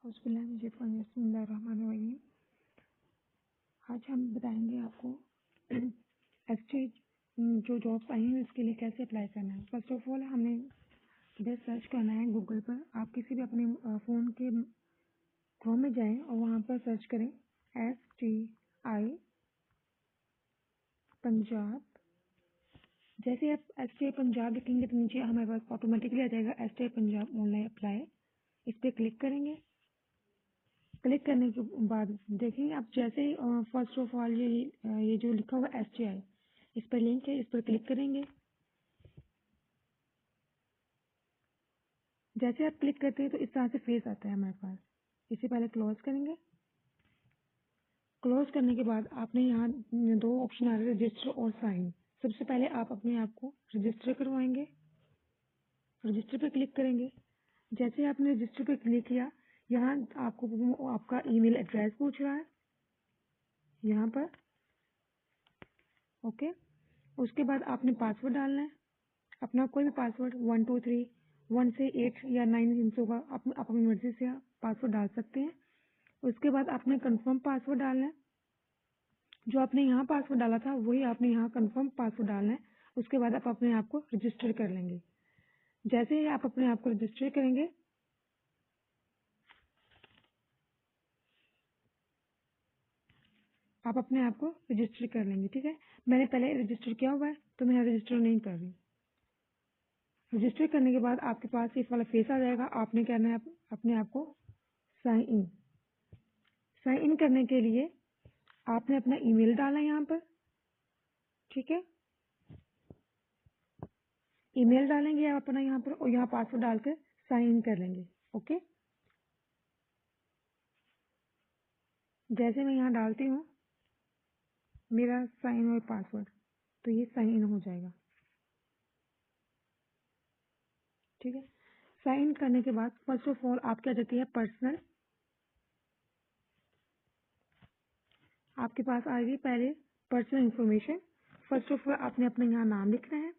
बिस्मिल्लाहिर्रहमानिर्रहीम। आज हम बताएंगे आपको एसटी जो जॉब्स आई हैं इसके लिए कैसे अप्लाई करना है। फर्स्ट ऑफ ऑल हमें इधर सर्च करना है गूगल पर। आप किसी भी अपने फ़ोन के क्रोम में जाएं और वहाँ पर सर्च करें STI पंजाब। जैसे आप STI पंजाब लिखेंगे तो नीचे हमारे पास ऑटोमेटिकली आ जाएगा STI पंजाब ऑनलाइन अप्लाई। इस पर क्लिक करेंगे। क्लिक करने के बाद देखेंगे आप जैसे फर्स्ट ऑफ ऑल ये जो लिखा हुआ STI इस पर लिंक है, इस पर क्लिक करेंगे। जैसे आप क्लिक करते हैं तो इस तरह से फेस आता है हमारे पास। इसे पहले क्लोज करेंगे। क्लोज करने के बाद आपने यहाँ दो ऑप्शन आ रहे हैं, रजिस्टर और साइन। सबसे पहले आप अपने आप को रजिस्टर करवाएंगे। रजिस्टर पे क्लिक करेंगे। जैसे आपने रजिस्टर पे क्लिक किया, यहाँ आपको आपका ईमेल एड्रेस पूछ रहा है यहाँ पर। ओके, उसके बाद आपने पासवर्ड डालना है, अपना कोई भी पासवर्ड 1 2 3 1 से 8 या 9 हिंसों का आप अपनी मर्जी से पासवर्ड डाल सकते हैं। उसके बाद आपने कंफर्म पासवर्ड डालना है। जो आपने यहाँ पासवर्ड डाला था वही आपने यहाँ कंफर्म पासवर्ड डालना है। उसके बाद आप अपने आप को रजिस्टर कर लेंगे। जैसे ही आप अपने आप को रजिस्टर करेंगे, आप अपने आप को रजिस्टर कर लेंगे। ठीक है, मैंने पहले रजिस्टर किया हुआ है तो मैं रजिस्टर नहीं कर रही। रजिस्टर करने के बाद आपके पास इस वाला फेस आ जाएगा। आपने करना है अपने आप को साइन इन। साइन इन करने के लिए आपने अपना ईमेल डालना है यहाँ पर। ठीक है, ईमेल डालेंगे आप अपना यहाँ पर और यहाँ पासवर्ड डालकर साइन इन कर लेंगे। ओके, जैसे मैं यहाँ डालती हूँ मेरा साइन और पासवर्ड, तो ये साइन इन हो जाएगा। ठीक है, साइन इन करने के बाद फर्स्ट ऑफ ऑल आप क्या जाती है पर्सनल। आपके पास आएगी पहले personal information. First of all आपने अपना यहाँ नाम लिखना है,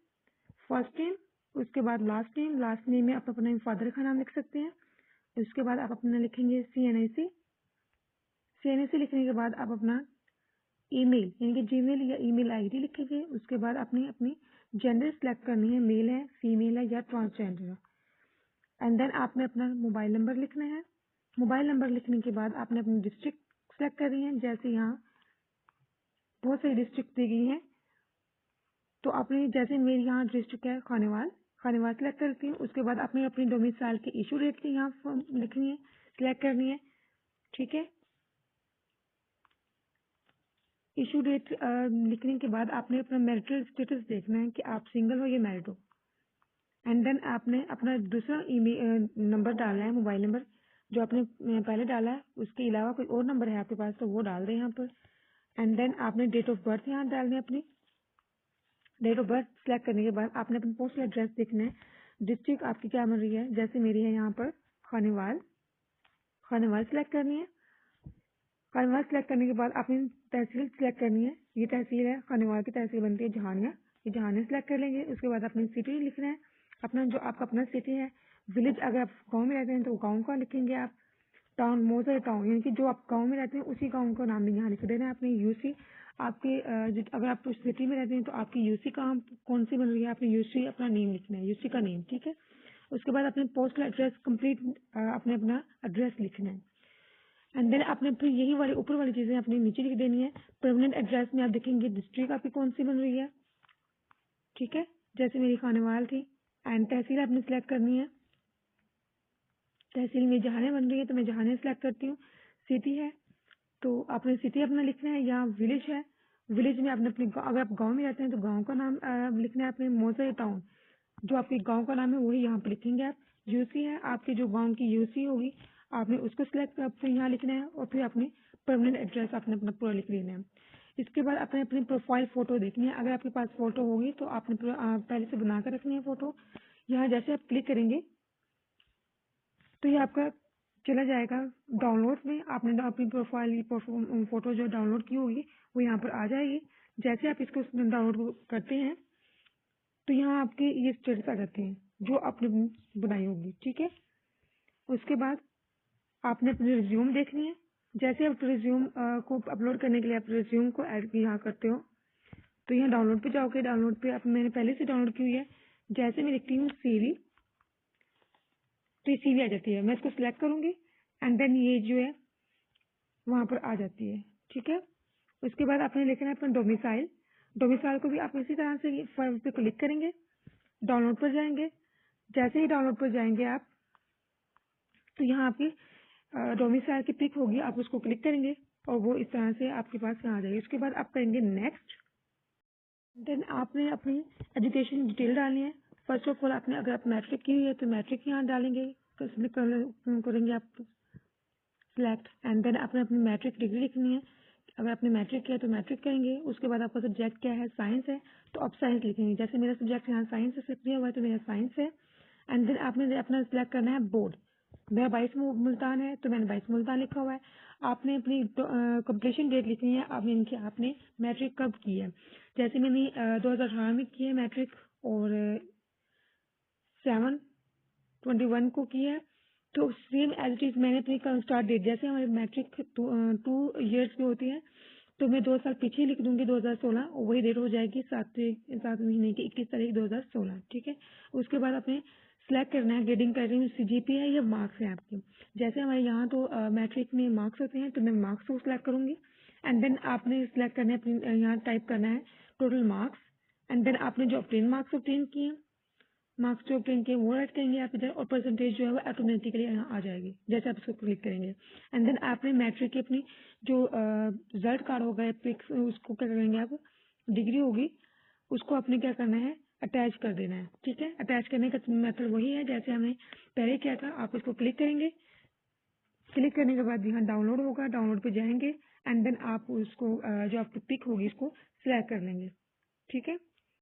फर्स्ट नेम, उसके बाद लास्ट नेम। लास्ट नेम में आप अपना फादर का नाम लिख सकते हैं। उसके बाद आप अपना लिखेंगे CNIC। CNIC लिखने के बाद आप अपना ईमेल यानी कि जीमेल या ईमेल ID लिखेंगे। उसके बाद आपने अपनी जेंडर सेलेक्ट करनी है, मेल है, फीमेल है या ट्रांसजेंडर है। एंड देन आपने अपना मोबाइल नंबर लिखना है। मोबाइल नंबर लिखने के बाद आपने अपनी डिस्ट्रिक्ट सेलेक्ट करनी है। जैसे यहाँ बहुत सारी डिस्ट्रिक्ट दी गई हैं, तो आपने जैसे मेरी यहाँ डिस्ट्रिक्ट है खानेवाल, खानेवाल सेलेक्ट करती हूँ। उसके बाद आपने अपनी डोमिसाइल की इशू डेट की यहाँ लिखनी है, सिलेक्ट करनी है। ठीक है, इशू डेट लिखने के बाद आपने अपना मैरिटल स्टेटस देखना है कि आप सिंगल हो या मैरिड हो। एंड देन आपने अपना दूसरा ईमेल नंबर डालना है, मोबाइल नंबर जो आपने पहले डाला है। उसके अलावा कोई और नंबर है आपके पास तो वो डाल दें यहाँ पर। एंड देन आपने डेट ऑफ बर्थ यहाँ डालनी है। अपनी डेट ऑफ बर्थ सेलेक्ट करने के बाद आपने अपना पोस्टल एड्रेस देखना है। डिस्ट्रिक्ट आपकी क्या बन रही है, जैसे मेरी है यहाँ पर खानेवाल, खानेवाल सेलेक्ट करनी है। खानेवाल सेलेक्ट करने के बाद आपने तहसील सेलेक्ट करनी है। ये तहसील है, खानेवाल की तहसील बनती है जहानिया, ये जहानिया सेलेक्ट कर लेंगे। उसके बाद अपनी सिटी लिखना है, अपना जो आपका अपना सिटी है। विलेज अगर आप गाँव में रहते हैं तो गाँव का लिखेंगे आप। टाउन मोजर टाउन यानी कि जो आप गांव में रहते हैं उसी गांव का नाम भी यहाँ लिख देना है। आपने यूसी आपके अगर आप सिटी में रहते हैं तो आपकी यूसी कहाँ कौन सी बन रही है, आपने यूसी अपना नेम लिखना है, यूसी का नेम। ठीक है, उसके बाद अपने पोस्टल एड्रेस कंप्लीट आपने अपना एड्रेस लिखना है। एंड देन आपने फिर यही वाली ऊपर वाली चीजें अपने नीचे लिख देनी है। परमानेंट एड्रेस में आप देखेंगे डिस्ट्रिक्ट आपकी कौन सी बन रही है। ठीक है, जैसे मेरी खानेवाल थी। एंड तहसील आपने सेलेक्ट करनी है। तहसील में जहाने बन रही है तो मैं जहाने सेलेक्ट करती हूँ। सिटी है तो आपने सिटी अपना लिखना है। यहाँ विलेज है, विलेज में आपने अपने अगर आप गांव में रहते हैं तो गांव का नाम लिखना है। आपने मोजर टाउन जो आपके गांव का नाम है वही यहाँ पे लिखेंगे आप। यूसी है आपके जो गांव की यूसी होगी, आपने उसको सिलेक्ट फिर यहाँ लिखना है। और फिर अपने परमानेंट एड्रेस आपने अपना पूरा लिख लेना है। इसके बाद आपने अपनी प्रोफाइल फोटो देखनी है। अगर आपके पास फोटो होगी तो आपने पहले से बना कर रखनी है फोटो। यहाँ जैसे आप क्लिक करेंगे तो ये आपका चला जाएगा डाउनलोड में। आपने अपनी प्रोफाइल फोटो जो डाउनलोड की होगी वो यहाँ पर आ जाएगी। जैसे आप इसको डाउनलोड करते हैं तो यहाँ आपके ये स्टेटस आ जाते हैं जो आपने बनाई होगी। ठीक है, उसके बाद आपने अपनी रिज्यूम देखनी है। जैसे आप रिज्यूम को अपलोड करने के लिए आप रिज्यूम को ऐड यहाँ करते हो, तो यहाँ डाउनलोड पे जाओगे। डाउनलोड पे आप मैंने पहले से डाउनलोड की हुई है। जैसे मैं लिखती हूँ सीवी, तो ये सीवी आ जाती है। मैं इसको सिलेक्ट करूंगी एंड देन ये जो है वहां पर आ जाती है। ठीक है, उसके बाद आपने लिखना है अपना डोमिसाइल। डोमिसाइल को भी आप इसी तरह से फाइल पे क्लिक करेंगे, डाउनलोड पर जाएंगे। जैसे ही डाउनलोड पर जाएंगे आप, तो यहाँ आपकी डोमिसाइल की पिक होगी, आप उसको क्लिक करेंगे और वो इस तरह से आपके पास यहाँ आ जाएगी। उसके बाद आप करेंगे नेक्स्ट। देन आपने अपनी एजुकेशन डिटेल डालनी है। फर्स्ट ऑफ ऑल आपने अगर आप मैट्रिक की हुई है तो मैट्रिक यहाँ डालेंगे, करेंगे आप सिलेक्ट एंड देन आपने अपनी मैट्रिक डिग्री लिखनी है। अगर आपने मैट्रिक किया तो मैट्रिक करेंगे। उसके बाद आपका सब्जेक्ट क्या है, साइंस है, तो आप साइंस लिखेंगे। जैसे मेरा सब्जेक्ट यहाँ साइंस से सिलेक्ट किया हुआ है तो मेरा साइंस है। एंड देन आपने अपना सिलेक्ट करना है बोर्ड। मेरा 22 मुल्तान है तो मैंने 22 मुल्तान लिखा हुआ है। आपने अपनी कंप्लीशन डेट लिखनी है, आप यानी कि आपने मैट्रिक कब की है। जैसे मैंने 2018 में की है मैट्रिक और 7/21 को की है, तो सेम एज इट इज मैंने अपनी स्टार्ट डेट, जैसे हमारे मैट्रिक 2 ईयर्स की होती है, तो मैं 2 साल पीछे लिख दूंगी 2016 और वही डेट हो जाएगी 7 महीने की 21 तारीख 2016। ठीक है, उसके बाद आपने सिलेक्ट करना है ग्रेडिंग क्राइटेरिया, सीजीपी है या मार्क्स है आपके। जैसे हमारे यहाँ तो मैट्रिक में मार्क्स होते हैं, तो मैं मार्क्स को सिलेक्ट करूंगी एंड देन आपने सिलेक्ट करना है अपनी यहाँ टाइप करना है टोटल मार्क्स एंड देन आपने जो ऑब्टेन मार्क्स ऑब्टेन किए, मार्क्स जो ऑब्टेन किए वो ऐड करेंगे आप इधर, और परसेंटेज जो है वो ऑटोमेटिकली यहाँ आ जाएगी जैसे आप इसको क्लिक करेंगे। एंड देन आपने मैट्रिक की अपनी जो रिजल्ट कार्ड होगा पिक्स, उसको क्या करेंगे आप, डिग्री होगी, उसको आपने क्या करना है, अटैच कर देना है। ठीक है, अटैच करने का मेथड वही है जैसे हमने पहले किया था। आप इसको क्लिक करेंगे, क्लिक करने के बाद यहाँ डाउनलोड होगा, डाउनलोड पे जाएंगे एंड देन आप उसको जो आपकी पिक होगी इसको सिलेक्ट कर लेंगे। ठीक है,